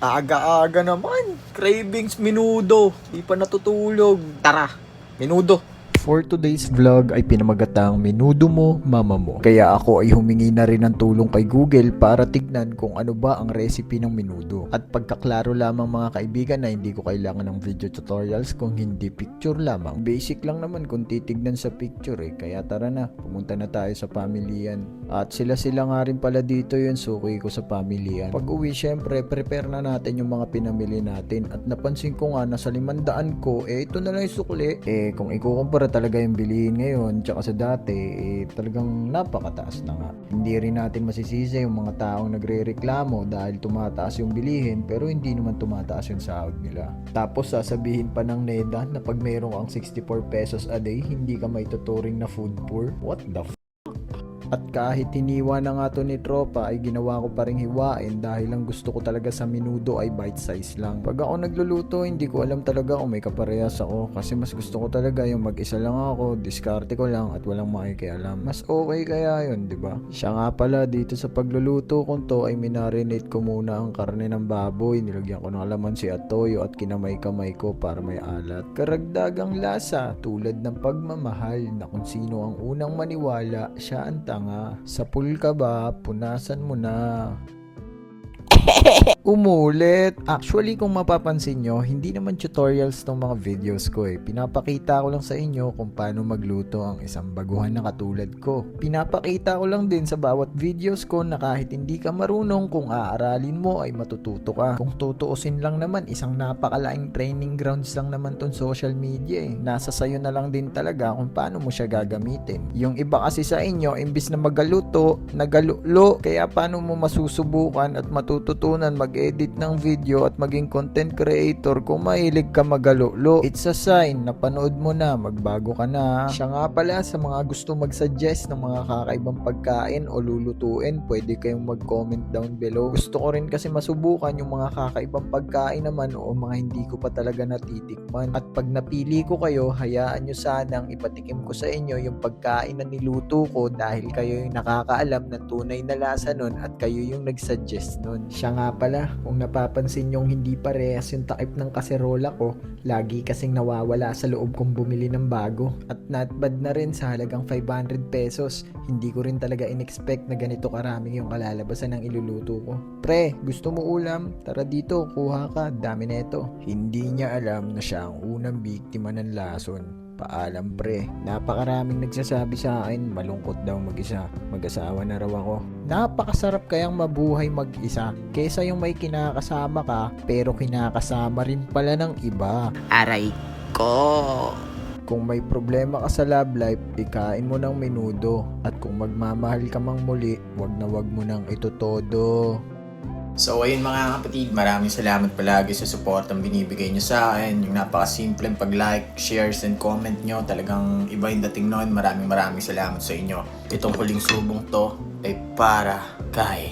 Aga-aga naman. Cravings menudo. Di pa natutulog. Tara, menudo. For today's vlog ay pinamagatang menudo mo, mama mo. Kaya ako ay humingi na rin ng tulong kay Google para tignan kung ano ba ang recipe ng menudo. At pagkaklaro lamang mga kaibigan na hindi ko kailangan ng video tutorials kung hindi picture lamang. Basic lang naman kung titignan sa picture Kaya tara na, pumunta na tayo sa pamilyan. At sila nga rin pala dito yun, suki ko sa pamilyan. Pag uwi syempre, prepare na natin yung mga pinamili natin. At napansin ko nga na sa 500 ko, ito na lang yung sukli. Kung ikukumpara talaga yung bilihin ngayon tsaka sa dati, talagang napakataas na nga. Hindi rin natin masisisi yung mga taong nagre-reklamo dahil tumataas yung bilihin pero hindi naman tumataas yung sahod nila. Tapos sasabihin pa ng NEDA na pag mayroong ang 64 pesos a day, hindi ka maituturing na food poor. What the At kahit hiniwa na nga to ni tropa ay ginawa ko pa ring hiwain dahil lang gusto ko talaga sa menudo ay bite size lang. Pag ako nagluluto hindi ko alam talaga kung may kaparehas ako kasi mas gusto ko talaga yung mag-isa lang ako, diskarte ko lang at walang makikialam. Mas okay kaya yun, di ba? Siya nga pala dito sa pagluluto kong to ay minarinate ko muna ang karne ng baboy, nilagyan ko ng kalamansi at toyo at kinamay-kamay ko para may alat. Karagdagang lasa tulad ng pagmamahal na kung sino ang unang maniwala siya ang tanga. Sa pool ka ba? Punasan mo na. Umulit. Actually, kung mapapansin nyo, hindi naman tutorials tong mga videos ko Pinapakita ko lang sa inyo kung paano magluto ang isang baguhan na katulad ko. Pinapakita ko lang din sa bawat videos ko na kahit hindi ka marunong, kung aaralin mo ay matututo ka. Kung tutuusin lang naman, isang napakalaking training grounds lang naman tong social media Nasa sayo na lang din talaga kung paano mo siya gagamitin. Yung iba kasi sa inyo, imbis na magaluto, nagalulo. Kaya paano mo masusubukan at matututunan mag-edit ng video at maging content creator kung mahilig ka magalulo? It's a sign na panood mo na, magbago ka na. Siya nga pala, sa mga gusto mag-suggest ng mga kakaibang pagkain o lulutuin, pwede kayong mag-comment down below. Gusto ko rin kasi masubukan yung mga kakaibang pagkain naman o mga hindi ko pa talaga natitikman. At pag napili ko kayo, hayaan nyo sanang ipatikim ko sa inyo yung pagkain na niluto ko dahil kayo yung nakakaalam ng tunay na lasa nun at kayo yung nag-suggest nun. Siya nga pala, kung napapansin nyong hindi parehas yung takip ng kaserola ko, lagi kasing nawawala sa loob kong bumili ng bago. At not bad na rin sa halagang 500 pesos. Hindi ko rin talaga in-expect na ganito karaming yung kalalabasan ng iluluto ko. Pre, gusto mo ulam? Tara dito, kuha ka, dami neto. Hindi niya alam na siya ang unang biktima ng lason. Paalam pre, napakaraming nagsasabi sa akin malungkot daw mag-isa, mag-asawa na raw ako. Napakasarap kayang mabuhay mag-isa kesa yung may kinakasama ka pero kinakasama rin pala ng iba. Aray ko! Kung may problema ka sa love life, ikain mo ng menudo. At kung magmamahal ka mang muli, wag na wag mo nang itutodo. So ayun mga kapatid, maraming salamat palagi sa support ang binibigay nyo sa akin. Yung napakasimpleng pag-like, shares, and comment nyo. Talagang iba yung dating noon. Maraming salamat sa inyo. Itong huling subong to ay para kay